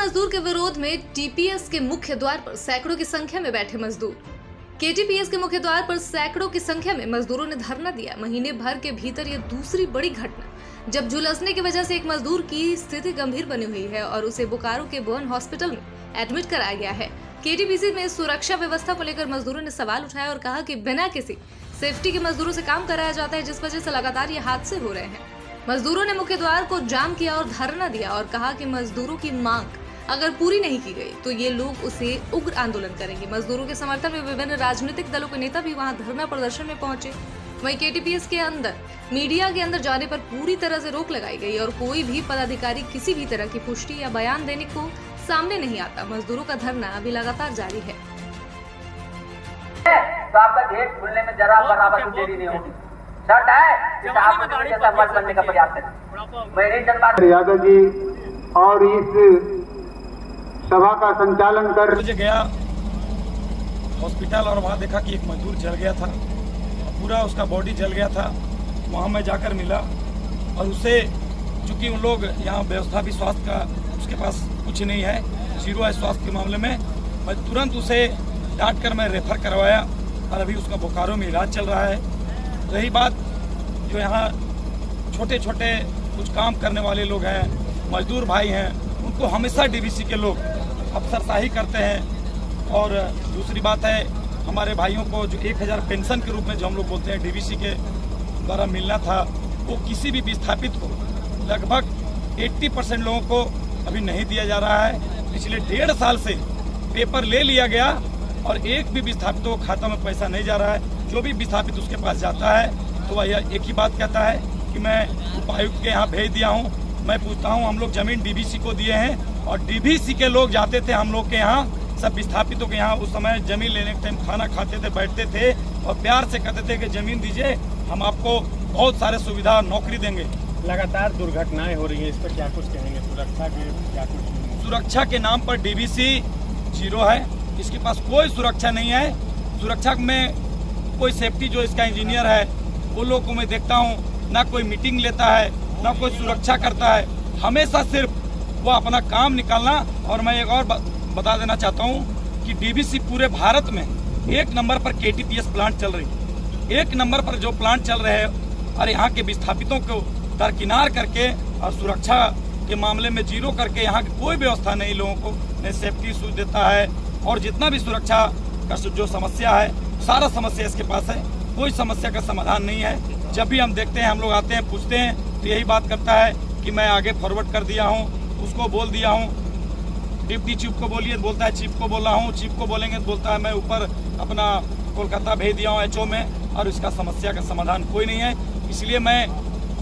मजदूर के विरोध में टीपीएस के मुख्य द्वार पर सैकड़ों की संख्या में बैठे मजदूर। केटीपीएस के मुख्य द्वार पर सैकड़ों की संख्या में मजदूरों ने धरना दिया। महीने भर के भीतर ये दूसरी बड़ी घटना, जब झुलसने की वजह से एक मजदूर की स्थिति गंभीर बनी हुई है और उसे बोकारो के बर्न हॉस्पिटल में एडमिट कराया गया है। केटीपीसी में सुरक्षा व्यवस्था को लेकर मजदूरों ने सवाल उठाया और कहा कि बिना किसी सेफ्टी के मजदूरों से काम कराया जाता है, जिस वजह से लगातार ये हादसे हो रहे हैं। मजदूरों ने मुख्य द्वार को जाम किया और धरना दिया और कहा कि मजदूरों की मांग अगर पूरी नहीं की गई तो ये लोग उसे उग्र आंदोलन करेंगे। मजदूरों के समर्थन में विभिन्न राजनीतिक दलों के नेता भी वहां धरना प्रदर्शन में पहुंचे। वहीं केटीपीएस के अंदर मीडिया के अंदर जाने पर पूरी तरह से रोक लगाई गई और कोई भी पदाधिकारी किसी भी तरह की पुष्टि या बयान देने को सामने नहीं आता। मजदूरों का धरना अभी लगातार जारी है। तो आपका गेट खुलने में जरा बराबर भी देरी नहीं होगी। शर्ट है आप जैसा वर्ड बनने का प्रयास करें। मैं नहीं धन्यवाद यादव जी और इस सभा का संचालन कर मुझे गया हॉस्पिटल और वहाँ देखा कि एक मजदूर जल गया था, पूरा उसका बॉडी जल गया था। वहाँ मैं जाकर मिला और उसे, चूंकि उन लोग यहाँ व्यवस्था भी स्वास्थ्य का उसके पास कुछ नहीं है, जीरो है स्वास्थ्य के मामले में, मैं तुरंत उसे डांट कर मैं रेफर करवाया और अभी उसका बोकारो में इलाज चल रहा है। रही बात जो यहाँ छोटे छोटे कुछ काम करने वाले लोग हैं, मजदूर भाई हैं, उनको हमेशा डीवीसी के लोग अफसरशाही करते हैं। और दूसरी बात है, हमारे भाइयों को जो 1000 पेंशन के रूप में जो हम लोग बोलते हैं डीवीसी के द्वारा मिलना था, वो किसी भी विस्थापित को लगभग 80% लोगों को अभी नहीं दिया जा रहा है। पिछले 1.5 साल से पेपर ले लिया गया और एक भी विस्थापित को खाता में पैसा नहीं जा रहा है। जो भी विस्थापित उसके पास जाता है तो वह एक ही बात कहता है कि मैं उपायुक्त के यहाँ भेज दिया हूँ। मैं पूछता हूँ, हम लोग जमीन डीवीसी को दिए हैं और डीवीसी के लोग जाते थे हम लोग के यहाँ, सब विस्थापितों के यहाँ उस समय जमीन लेने के टाइम खाना खाते थे, बैठते थे और प्यार से कहते थे कि जमीन दीजिए, हम आपको बहुत सारे सुविधा नौकरी देंगे। लगातार दुर्घटनाएं हो रही हैं, इस पर क्या कुछ कहेंगे? सुरक्षा के क्या कुछ? सुरक्षा के नाम पर डीवीसी जीरो है, इसके पास कोई सुरक्षा नहीं है। सुरक्षा में कोई सेफ्टी जो इसका इंजीनियर है वो लोग को मैं देखता हूँ, ना कोई मीटिंग लेता है, ना कोई सुरक्षा करता है, हमेशा सिर्फ वो अपना काम निकालना। और मैं एक और बता देना चाहता हूँ कि डीवीसी पूरे भारत में 1 नंबर पर केटीपीएस प्लांट चल रही है, 1 नंबर पर जो प्लांट चल रहे हैं और यहाँ के विस्थापितों को दरकिनार करके और सुरक्षा के मामले में जीरो करके यहाँ की कोई व्यवस्था नहीं, लोगों को न सेफ्टी इशू देता है और जितना भी सुरक्षा का जो समस्या है, सारा समस्या इसके पास है, कोई समस्या का समाधान नहीं है। जब भी हम देखते हैं, हम लोग आते हैं, पूछते हैं तो यही बात करता है कि मैं आगे फॉरवर्ड कर दिया हूँ, उसको बोल दिया हूँ, डिप्टी चीफ को बोलिए बोलता है चीफ को बोल रहा हूँ, चीफ को बोलेंगे तो बोलता है मैं ऊपर अपना कोलकाता भेज दिया हूँ HO में, और इसका समस्या का समाधान कोई नहीं है। इसलिए मैं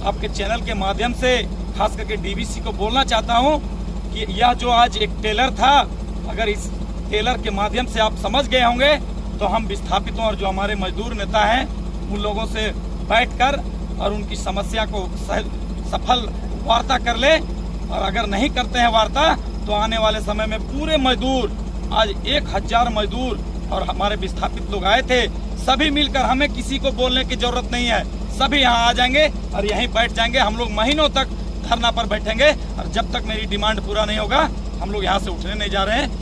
आपके चैनल के माध्यम से खास करके डीवीसी को बोलना चाहता हूँ कि यह जो आज एक टेलर था, अगर इस टेलर के माध्यम से आप समझ गए होंगे तो हम विस्थापितों और जो हमारे मजदूर नेता हैं उन लोगों से बैठकर और उनकी समस्या को सफल वार्ता कर ले। और अगर नहीं करते हैं वार्ता तो आने वाले समय में पूरे मजदूर, आज 1000 मजदूर और हमारे विस्थापित लोग आए थे, सभी मिलकर, हमें किसी को बोलने की जरूरत नहीं है, सभी यहाँ आ जाएंगे और यहीं बैठ जाएंगे। हम लोग महीनों तक धरना पर बैठेंगे और जब तक मेरी डिमांड पूरा नहीं होगा हम लोग यहाँ से उठने नहीं जा रहे हैं।